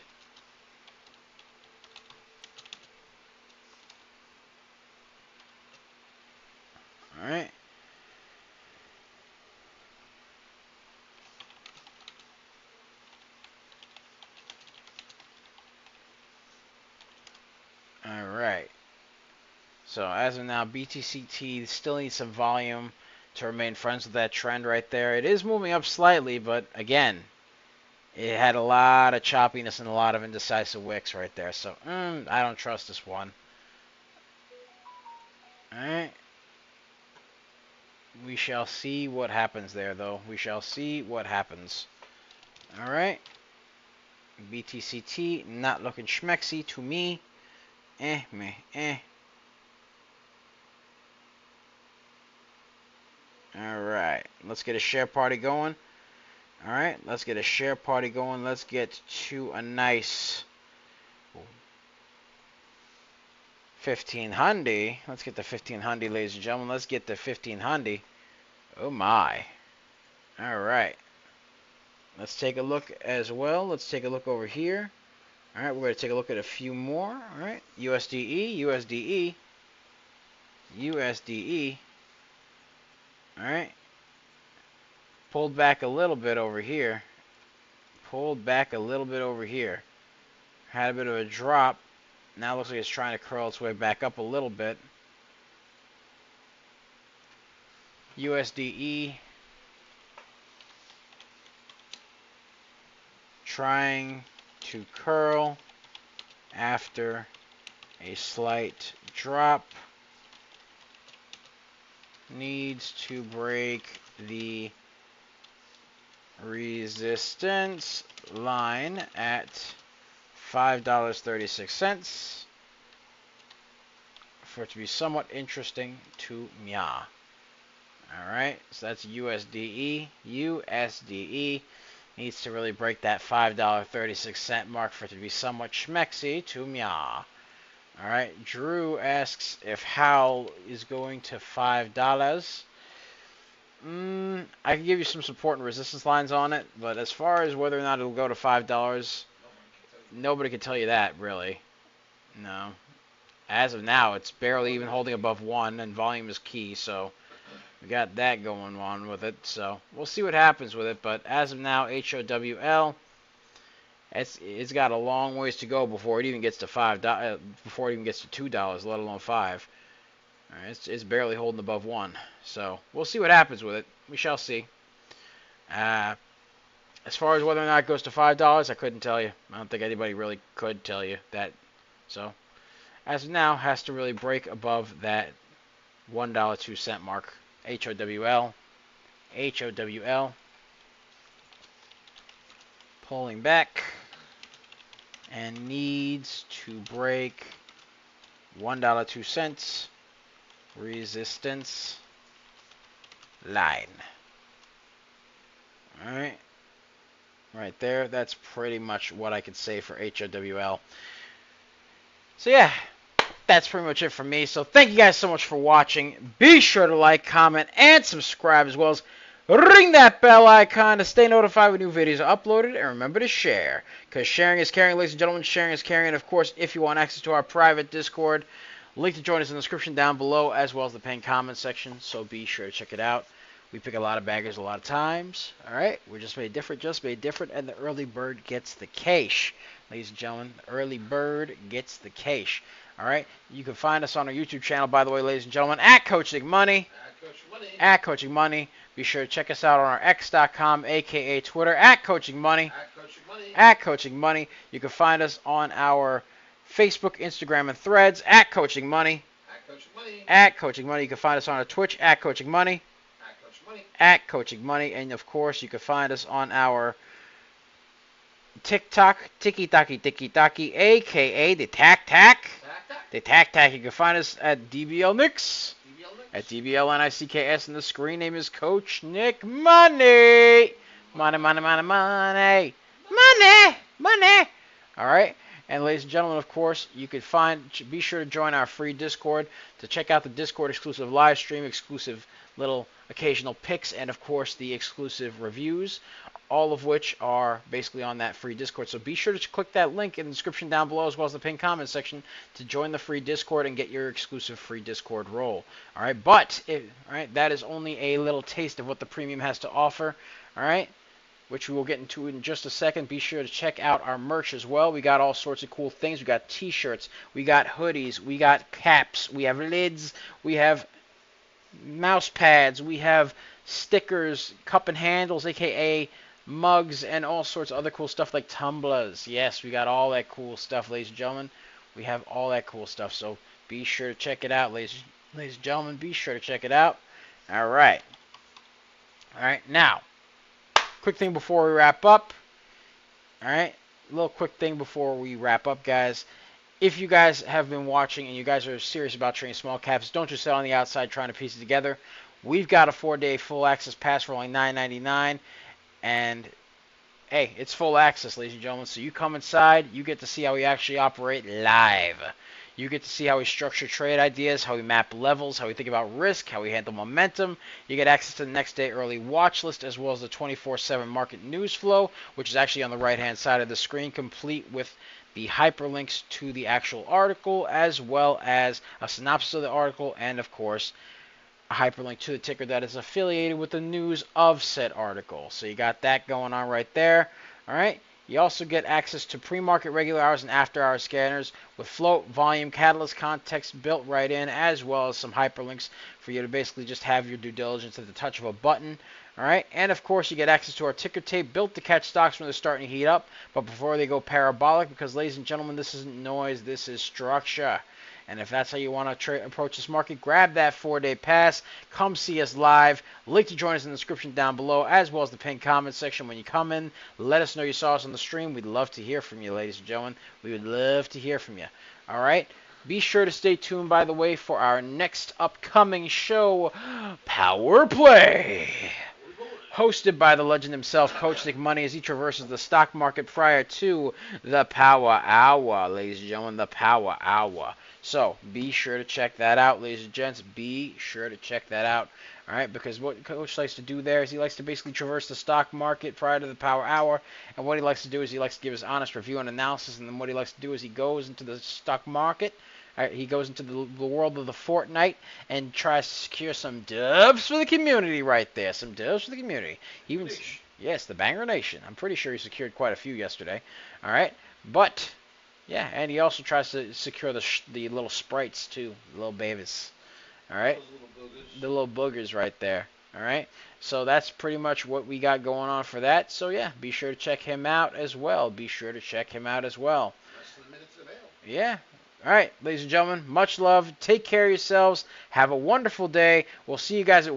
Alright. So as of now, BTCT still needs some volume to remain friends with that trend right there. It is moving up slightly, but again, it had a lot of choppiness and a lot of indecisive wicks right there. So I don't trust this one. Alright. We shall see what happens there, though. We shall see what happens. Alright. BTCT not looking schmexy to me. Meh. Alright. Let's get a share party going. Alright. Let's get a share party going. Let's get to a nice 1500. Let's get the 1500, ladies and gentlemen. Let's get the 1500. Oh my. Alright. Let's take a look as well. Let's take a look over here. Alright, we're going to take a look at a few more. Alright. USDE. Alright. Pulled back a little bit over here. Had a bit of a drop. Now it looks like it's trying to curl its way back up a little bit. USDE trying to curl after a slight drop. Needs to break the resistance line at $5.36 for it to be somewhat interesting to me. Alright, so that's USDE. USDE needs to really break that $5.36 mark for it to be somewhat schmexy to me. Alright, Drew asks if Howl is going to $5. I can give you some support and resistance lines on it, but as far as whether or not it'll go to $5, nobody can tell you that, really. No. As of now, it's barely even holding above 1, and volume is key, so we got that going on with it. So we'll see what happens with it, but as of now, HOWL, it's got a long ways to go before it even gets to $5, before it even gets to $2, let alone 5. All right, it's barely holding above 1, so we'll see what happens with it. We shall see. As far as whether or not it goes to $5, I couldn't tell you. I don't think anybody really could tell you that. So as of now, has to really break above that $1.02 mark. HOWL. Pulling back and needs to break $1.02 resistance line. Alright. Right there. That's pretty much what I could say for HOWL. So yeah, that's pretty much it for me. So thank you guys so much for watching. Be sure to like, comment, and subscribe, as well as ring that bell icon to stay notified when new videos are uploaded. And remember to share, because sharing is caring, ladies and gentlemen. Sharing is caring. And of course, if you want access to our private Discord, link to join us in the description down below, as well as the pinned comment section. So be sure to check it out. We pick a lot of baggers a lot of times. Alright, we're just made different, and the early bird gets the cash. Ladies and gentlemen, the early bird gets the cash. Alright, you can find us on our YouTube channel, by the way, ladies and gentlemen, at CoachNickMoney. At CoachNickMoney. Be sure to check us out on our X.com, aka Twitter, at CoachNickMoney. At CoachNickMoney. You can find us on our Facebook, Instagram, and Threads, at CoachNickMoney. At CoachNickMoney. You can find us on our Twitch, at CoachNickMoney. At CoachNickMoney. And of course, you can find us on our TikTok, Tiki-Taki, aka the Tac. The Tac. You can find us at DBLNicks. At DBLNICKS, and the screen name is CoachNickMoney. Money. Alright. And ladies and gentlemen, of course, you could be sure to join our free Discord to check out the Discord exclusive live stream, exclusive little occasional picks, and of course the exclusive reviews, all of which are basically on that free Discord. So be sure to click that link in the description down below, as well as the pinned comment section, to join the free Discord and get your exclusive free Discord role. Alright, but that is only a little taste of what the premium has to offer. Alright. which we will get into in just a second. Be sure to check out our merch as well. We got all sorts of cool things. We got t-shirts, we got hoodies, we got caps, we have lids, we have mouse pads, we have stickers, cup and handles, aka mugs, and all sorts of other cool stuff like tumblers. Yes, we got all that cool stuff, ladies and gentlemen. We have all that cool stuff, so be sure to check it out, ladies and gentlemen. Be sure to check it out. All right. All right, now, quick thing before we wrap up. All right, a little quick thing before we wrap up, guys. If you guys have been watching and you guys are serious about trading small caps, don't just sit on the outside trying to piece it together. We've got a 4-day full access pass for only $9.99, and hey, it's full access, ladies and gentlemen. So you come inside, you get to see how we actually operate live. You get to see how we structure trade ideas, how we map levels, how we think about risk, how we handle momentum. You get access to the next day early watch list, as well as the 24/7 market news flow, which is actually on the right-hand side of the screen, complete with the hyperlinks to the actual article, as well as a synopsis of the article, and of course, a hyperlink to the ticker that is affiliated with the news of said article. So you got that going on right there. All right. You also get access to pre-market, regular hours, and after-hours scanners with float, volume, catalyst, context built right in, as well as some hyperlinks for you to basically just have your due diligence at the touch of a button. All right, and of course you get access to our ticker tape built to catch stocks when they're starting to heat up, but before they go parabolic, because ladies and gentlemen, this isn't noise, this is structure. And if that's how you want to approach this market, grab that 4-day pass. Come see us live. Link to join us in the description down below, as well as the pinned comment section. When you come in, let us know you saw us on the stream. We'd love to hear from you, ladies and gentlemen. We would love to hear from you. All right? Be sure to stay tuned, by the way, for our next upcoming show, Power Play. Hosted by the legend himself, CoachNickMoney, as he traverses the stock market prior to the Power Hour, ladies and gentlemen, the Power Hour. So be sure to check that out, ladies and gents. Be sure to check that out. All right, because what Coach likes to do there is he likes to basically traverse the stock market prior to the Power Hour, and what he likes to do is he likes to give his honest review and analysis, and then what he likes to do is he goes into the stock market. All right, he goes into the world of the Fortnite and tries to secure some dubs for the community right there. Some dubs for the community. Yes, the Banger Nation. I'm pretty sure he secured quite a few yesterday. All right, but yeah, and he also tries to secure the little sprites too, the little babies. All right, the little boogers right there. All right, so that's pretty much what we got going on for that. So yeah, be sure to check him out as well. Be sure to check him out as well. Yeah. All right, ladies and gentlemen, much love. Take care of yourselves. Have a wonderful day. We'll see you guys at